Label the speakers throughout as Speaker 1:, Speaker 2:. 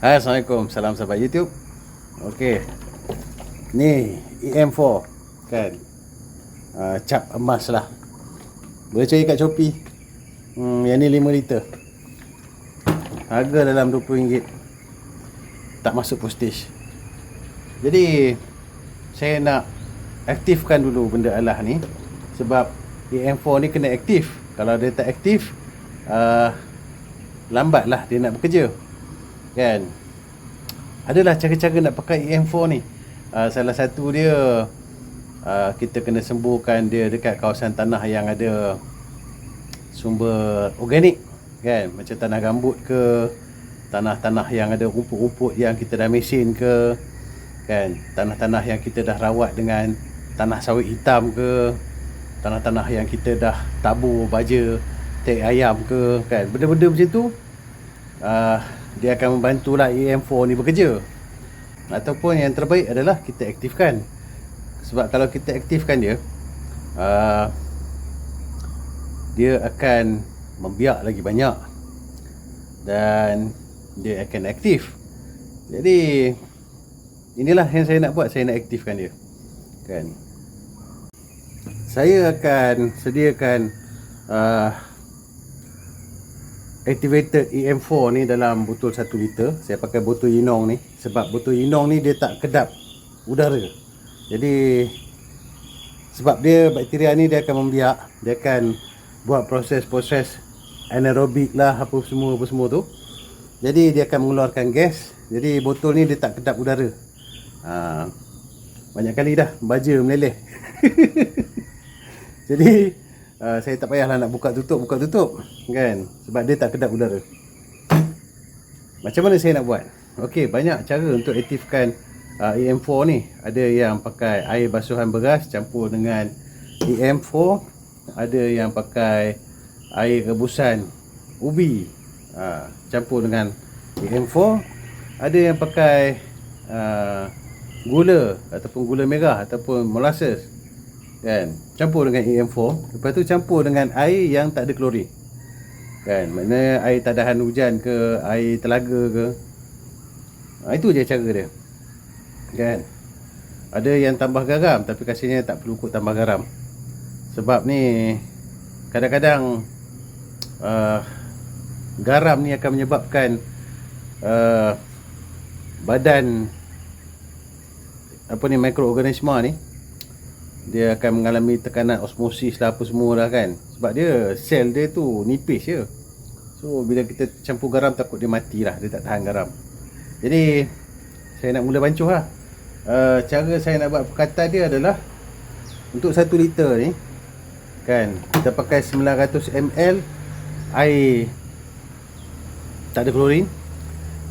Speaker 1: Hai, Assalamualaikum, salam sahabat YouTube. Okey, ni EM4 kan, cap emas lah. Boleh cari kat Shopee. Yang ni 5 liter, harga dalam RM20, tak masuk postage. Jadi saya nak aktifkan dulu benda alah ni, sebab EM4 ni kena aktif. Kalau dia tak aktif, lambatlah dia nak bekerja kan. Adalah cara-cara nak pakai EM4 ni. Salah satu dia, kita kena sembuhkan dia dekat kawasan tanah yang ada sumber organik kan, macam tanah gambut ke, tanah-tanah yang ada rumput-rumput yang kita dah mesin ke kan, tanah-tanah yang kita dah rawat dengan tanah sawit hitam ke, tanah-tanah yang kita dah tabur baja tek ayam ke kan, benda-benda macam tu. Dia akan membantulah EM4 ni bekerja. Ataupun yang terbaik adalah kita aktifkan. Sebab kalau kita aktifkan dia, dia akan membiak lagi banyak dan dia akan aktif. Jadi inilah yang saya nak buat, saya nak aktifkan dia kan. Saya akan sediakan activated EM4 ni dalam botol 1 liter. Saya pakai botol Yinong ni sebab botol Yinong ni dia tak kedap udara. Jadi sebab dia bakteria ni dia akan membiak, dia akan buat proses-proses anaerobik lah, apa semua tu. Jadi dia akan mengeluarkan gas. Jadi botol ni dia tak kedap udara. Banyak kali dah baja meleleh. Jadi saya tak payahlah nak buka tutup kan, sebab dia tak kedap udara. Macam mana saya nak buat? Okey, banyak cara untuk aktifkan EM4 ni. Ada yang pakai air basuhan beras campur dengan EM4, ada yang pakai air rebusan ubi campur dengan EM4, ada yang pakai gula ataupun gula merah ataupun molasses kan, campur dengan EM4. Lepas tu campur dengan air yang tak ada klorin kan, maknanya air tadahan hujan ke, air telaga ke. Itu je cara dia kan. Ada yang tambah garam, tapi kasihnya tak perlu kot tambah garam. Sebab ni kadang-kadang garam ni akan menyebabkan badan mikroorganisma ni, dia akan mengalami tekanan osmosis lah, apa semua lah kan. Sebab dia sel dia tu nipis je. So bila kita campur garam, takut dia mati lah, dia tak tahan garam. Jadi saya nak mula bancuh lah. Cara saya nak buat pekatan dia adalah, untuk 1 liter ni kan, kita pakai 900 ml air tak ada klorin,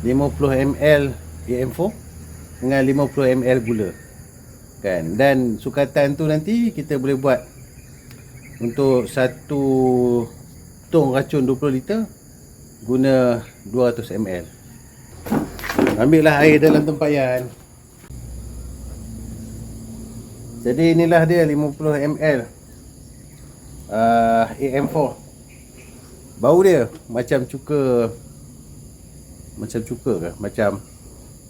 Speaker 1: 50 ml EM4 dengan 50 ml gula kan. Dan sukatan tu nanti kita boleh buat untuk 1 tong racun 20 liter guna 200 ml. Ambillah air dalam tempayan. Jadi inilah dia 50 ml EM4. Bau dia macam cuka ke?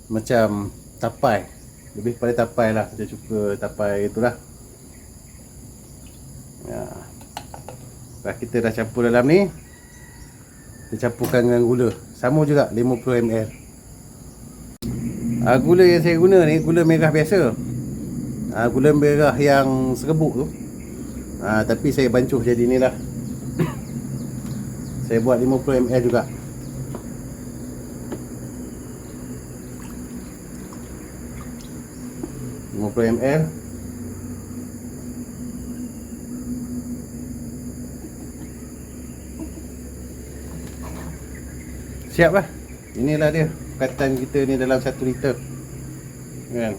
Speaker 1: Macam tapai. Lebih pada tapai lah, dia cuka tapai itulah. Kita dah campur dalam ni, kita campurkan dengan gula. Sama juga 50 ml. Gula yang saya guna ni gula merah biasa. Gula merah yang serbuk tu. Tapi saya bancuh jadi ni lah. Saya buat 50 ml juga. ml. Siap lah. Inilah dia pekatan kita ni dalam 1 liter kan.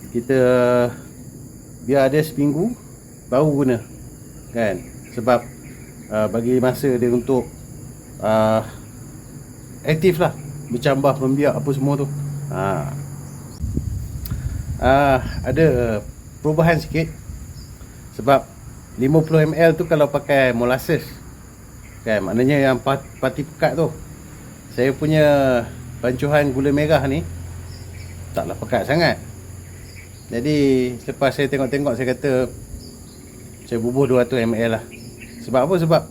Speaker 1: Kita biar ada seminggu baru guna kan. Sebab bagi masa dia untuk aktif lah, bercambah, membiak apa semua tu. Ada perubahan sikit. Sebab 50 ml tu kalau pakai molasses Kan, maknanya yang parti pekat tu. Saya punya bancuhan gula merah ni taklah pekat sangat. Jadi lepas saya tengok-tengok, saya kata saya bubuh 200 ml lah. Sebab apa? Sebab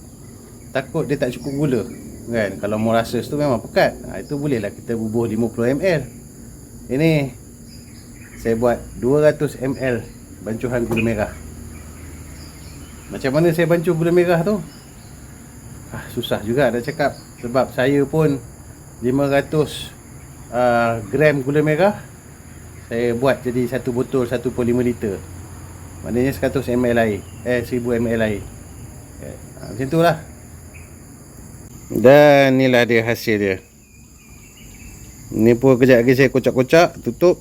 Speaker 1: takut dia tak cukup gula kan. Kalau molasses tu memang pekat, itu bolehlah kita bubuh 50 ml. Ini saya buat 200 ml bancuhan gula merah. Macam mana saya bancuh gula merah tu? Susah juga nak cakap. Sebab saya pun 500 gram gula merah saya buat jadi satu botol 1.5 liter. Maknanya 100 ml air 1000 ml air. Macam tu lah. Dan inilah dia hasil dia. Ni pun kejap lagi saya kocak-kocak, tutup,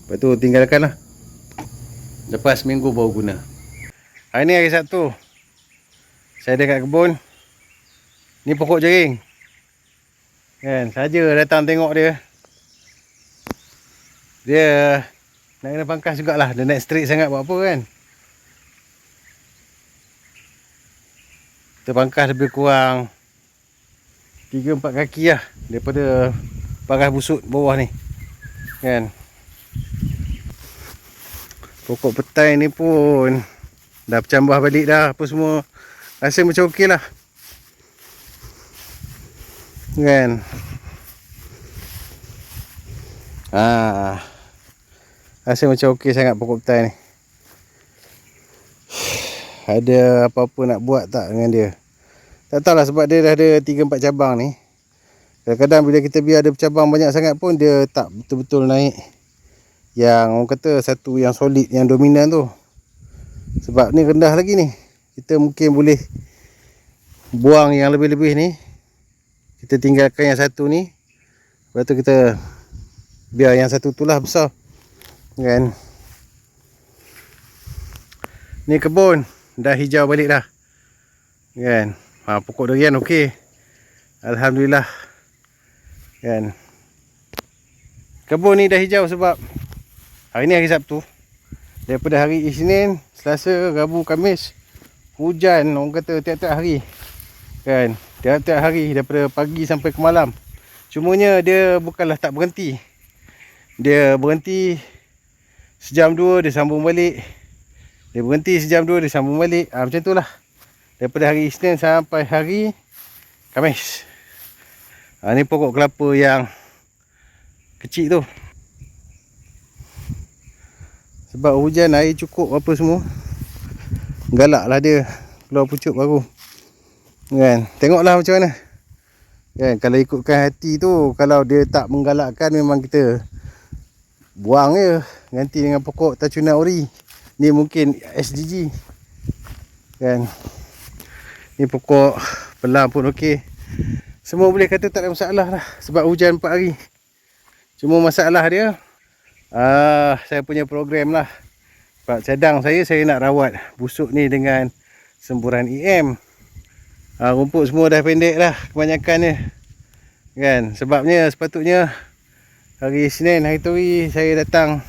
Speaker 1: lepas tu tinggalkan lah. Lepas minggu baru guna. Hari ni hari Sabtu, saya dekat kebun. Ni pokok jaring kan, saja datang tengok dia. Dia nak kena pangkas jugalah. Dia naik straight sangat buat apa kan. Kita pangkas lebih kurang 3-4 kaki lah daripada paras busuk bawah ni kan. Pokok petai ni pun dah bercambah balik dah, apa semua. Rasa macam okey lah kan. Rasa macam okey sangat pokok petai ni. Ada apa-apa nak buat tak dengan dia? Tak tahulah, sebab dia dah ada 3-4 cabang ni. Kadang-kadang bila kita biar dia bercabang banyak sangat pun dia tak betul-betul naik yang orang kata satu yang solid, yang dominan tu. Sebab ni rendah lagi ni. Kita mungkin boleh buang yang lebih-lebih ni, kita tinggalkan yang satu ni, lepas tu kita biar yang satu tu lah besar kan. Ni kebun dah hijau balik dah kan. Pokok durian okey, alhamdulillah kan. Kebun ni dah hijau sebab hari ni hari Sabtu. Daripada hari Isnin, Selasa, Rabu, Khamis hujan, orang kata tiap-tiap hari kan. Tiap-tiap hari daripada pagi sampai ke malam. Cumanya dia bukanlah tak berhenti. Dia berhenti sejam dua, dia sambung balik. Dia berhenti sejam dua, dia sambung balik. Macam tu lah. Daripada hari Isnin sampai hari Khamis. Ni pokok kelapa yang kecil tu. Sebab hujan, air cukup apa semua, galak lah dia keluar pucuk baru kan. Tengoklah macam mana kan. Kalau ikutkan hati tu, kalau dia tak menggalakkan, memang kita buang je, ganti dengan pokok Tachuna ori. Ni mungkin SGG kan. Ni pokok pelam pun okey. Semua boleh kata tak ada masalah lah, sebab hujan 4 hari. Cuma masalah dia saya punya program lah. Sebab cadang saya nak rawat busuk ni dengan semburan EM. Rumput semua dah pendek dah kebanyakannya kan. Sebabnya sepatutnya hari Isnin, hari Tori, saya datang,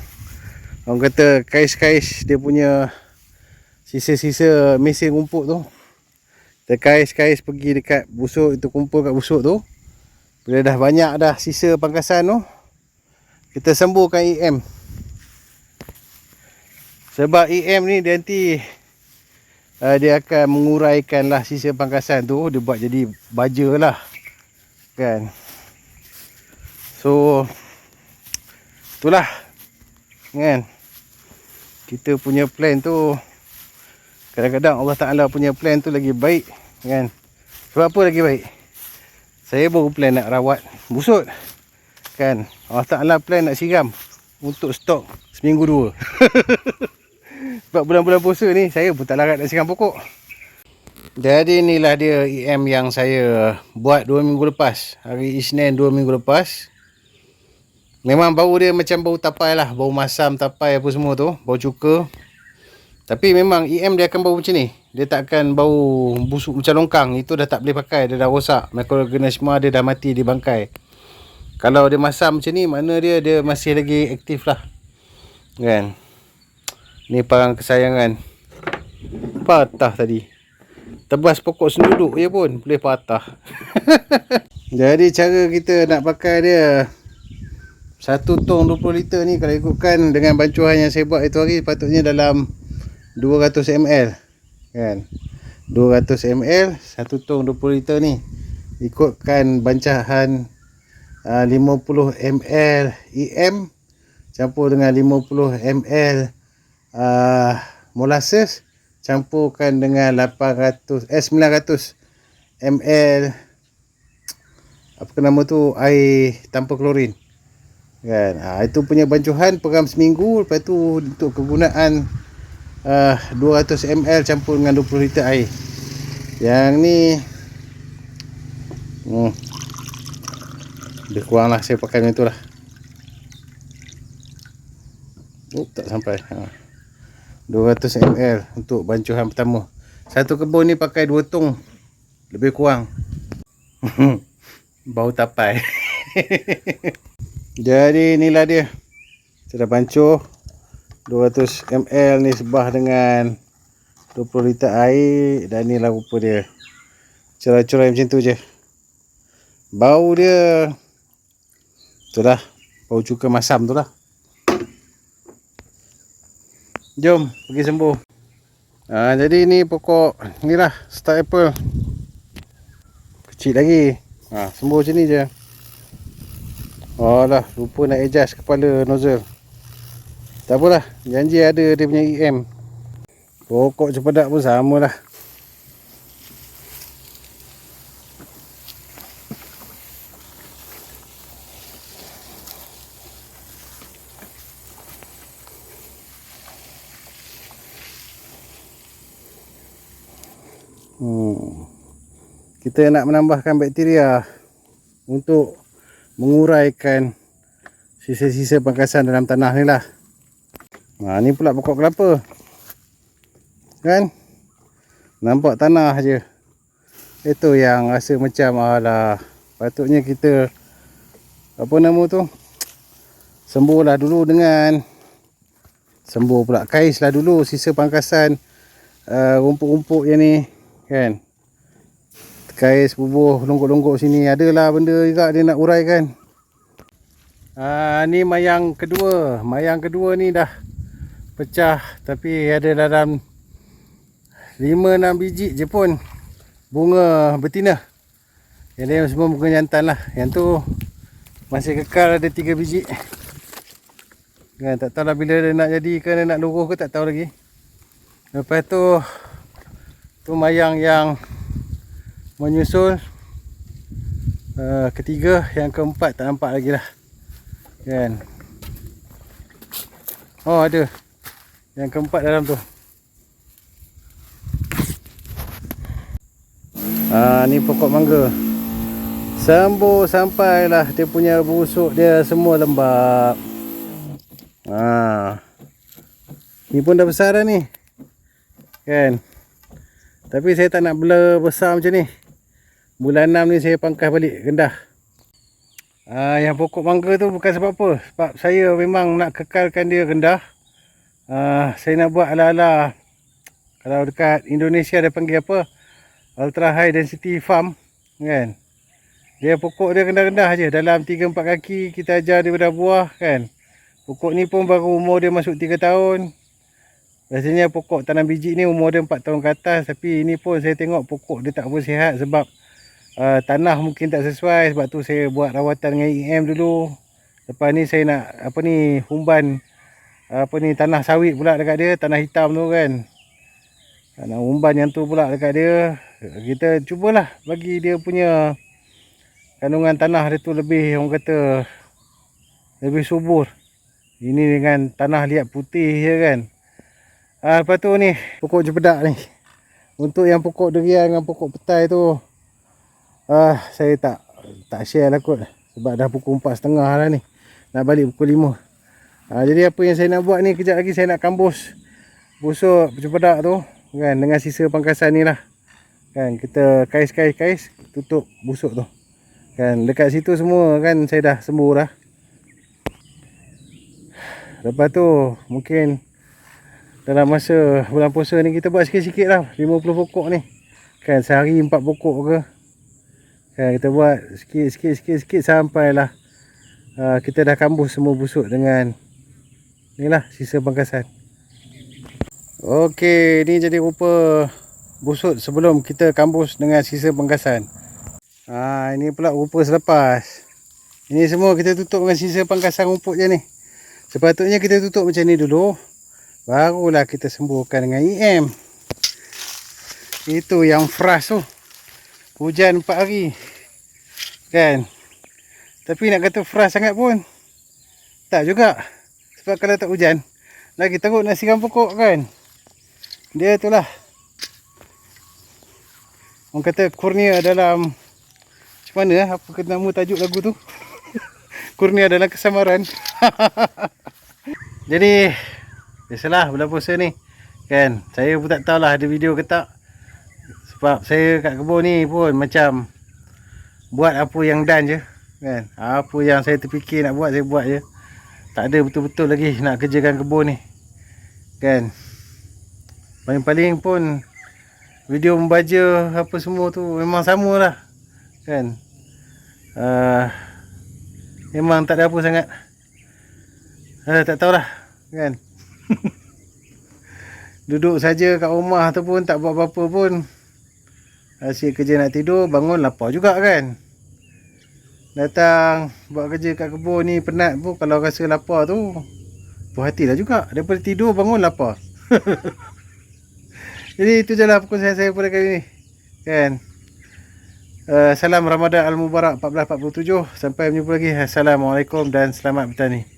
Speaker 1: orang kata kais-kais dia punya sisa-sisa mesin rumput tu. Kita kais-kais pergi dekat busuk itu, kumpul kat busuk tu. Bila dah banyak dah sisa pangkasan tu, kita semburkan EM. Sebab EM ni dia nanti dia akan menguraikan lah sisa pangkasan tu. Dia buat jadi baja lah kan. So itulah kan. Kita punya plan tu, kadang-kadang Allah Ta'ala punya plan tu lagi baik kan. Sebab apa lagi baik? Saya baru plan nak rawat busuk kan. Allah Ta'ala plan nak siram untuk stok seminggu 2. Sebab bulan-bulan puasa ni saya pun tak larat nak siram pokok. Jadi inilah dia EM yang saya buat 2 minggu lepas. Hari Isnin 2 minggu lepas. Memang bau dia macam bau tapai lah, bau masam tapai apa semua tu, bau cuka. Tapi memang EM dia akan bau macam ni. Dia tak akan bau busuk macam longkang. Itu dah tak boleh pakai, dia dah rosak. Mikroorganisma dia dah mati di bangkai. Kalau dia masam macam ni, makna dia masih lagi aktif lah kan. Ni parang kesayangan patah tadi. tebas pokok senduduk je pun boleh patah. Jadi cara kita nak pakai dia, 1 tong 20 liter ni kalau ikutkan dengan bancuhan yang saya buat itu hari, patutnya dalam 200 ml kan. 200 ml 1 tong 20 liter ni, ikutkan bancahan 50 ml EM campur dengan 50 ml molasses, campurkan dengan 900 ml apa nama tu, air tanpa klorin kan. Itu punya bancuhan peram seminggu. Lepas tu untuk kegunaan 200 ml campur dengan 20 liter air. Yang ni lebih kurang lah saya pakai macam tu lah. Tak sampai 200 ml untuk bancuhan pertama. Satu kebun ni pakai 2 tong lebih kurang. Bau tapai. Jadi inilah dia, saya dah bancuh 200 ml ni sebah dengan 20 liter air. Dan inilah rupa dia, cerai-cerai macam tu je. Bau dia itulah, bau cuka masam tu lah. Jom pergi sembuh. Jadi ni pokok ni lah, star apple kecil lagi. Sembuh macam ni je. Alah, lupa nak adjust kepala nozzle. Tak apalah, janji ada dia punya EM. Pokok cempedak pun sama lah. Kita nak menambahkan bakteria untuk menguraikan sisa-sisa pangkasan dalam tanah ni lah. Ni pula pokok kelapa kan, nampak tanah je. Itu yang rasa macam alah, patutnya kita apa nama tu, sembuh lah dulu dengan kais lah dulu sisa pangkasan rumput-rumput yang ni kan. Kais bubuh longgok-longgok sini, adalah benda juga dia nak uraikan. Ni mayang kedua. Mayang kedua ni dah pecah, tapi ada dalam 5-6 biji je pun bunga betina. Yang lain semua bunga jantan lah. Yang tu masih kekal ada 3 biji kan. Tak tahu lah bila dia nak jadi ke, dia nak luruh ke, tak tahu lagi. Lepas tu mayang yang menyusul ketiga, yang keempat tak nampak lagi lah kan. Ada yang keempat dalam tu. Ni pokok mangga, sembuh sampailah dia punya busuk dia semua lembap. Ni pun dah besar dah ni kan. Tapi saya tak nak bela besar macam ni. Bulan 6 ni saya pangkas balik rendah. Yang pokok mangga tu bukan sebab apa, sebab saya memang nak kekalkan dia rendah. Saya nak buat ala-ala, kalau dekat Indonesia dia panggil apa, ultra high density farm kan. Dia pokok dia rendah-rendah je, dalam 3-4 kaki kita ajar dia berbuah kan. Pokok ni pun baru umur dia masuk 3 tahun. Biasanya pokok tanam biji ni umur dia 4 tahun ke atas. Tapi ini pun saya tengok pokok dia tak bersihat sebab tanah mungkin tak sesuai. Sebab tu saya buat rawatan dengan EM dulu. Lepas ni saya nak humban tanah sawit pula dekat dia, tanah hitam tu kan. Nak humban yang tu pula dekat dia. Kita cubalah bagi dia punya kandungan tanah dia tu lebih, orang kata, lebih subur. Ini dengan tanah liat putih je kan. Lepas tu ni pokok cempedak ni. Untuk yang pokok durian dengan pokok petai tu saya tak share lah kot, sebab dah pukul 4.30 lah ni. Nak balik pukul 5. Jadi apa yang saya nak buat ni, kejap lagi saya nak kambus busuk cempedak tu kan, dengan sisa pangkasan ni lah kan. Kita kais tutup busuk tu kan. Dekat situ semua kan saya dah sembuh dah. Lepas tu mungkin dalam masa bulan puasa ni kita buat sikit-sikit lah, 50 pokok ni. Kan sehari 4 pokok ke. Kan kita buat sikit sampailah kita dah kambuh semua busuk dengan inilah sisa pangkasan. Okey, ni jadi rupa busuk sebelum kita kambus dengan sisa pangkasan. Ini pula rupa selepas. Ini semua kita tutup dengan sisa pangkasan rumput je ni. Sepatutnya kita tutup macam ni dulu, barulah kita sembuhkan dengan EM. Itu yang fresh tu. Hujan 4 hari. Kan? Tapi nak kata fresh sangat pun tak juga. Sebab kalau tak hujan, lagi teruk nak siram pokok kan. Dia itulah, orang kata kurnia dalam, macam mana apa kata nama tajuk lagu tu? Kurnia dalam kesamaran. Jadi biasalah bulan puasa ni kan, saya pun tak tahulah ada video ke tak. Sebab saya kat kebun ni pun macam buat apa yang done je kan. Apa yang saya terfikir nak buat, saya buat je. Tak ada betul-betul lagi nak kerjakan kebun ni kan. Paling-paling pun video membaja apa semua tu memang samalah kan. Memang tak ada apa sangat. Tak tahulah kan. Duduk saja kat rumah tu pun tak buat apa-apa pun. Asyik kerja nak tidur, bangun lapar juga kan. Datang buat kerja kat kebun ni penat pun, kalau rasa lapar tu puas hatilah juga. Daripada tidur bangun lapar. Jadi itu je lah perkongsian saya pada kali ni kan. Salam Ramadan Al-Mubarak 1447. Sampai berjumpa lagi. Assalamualaikum dan selamat bertani.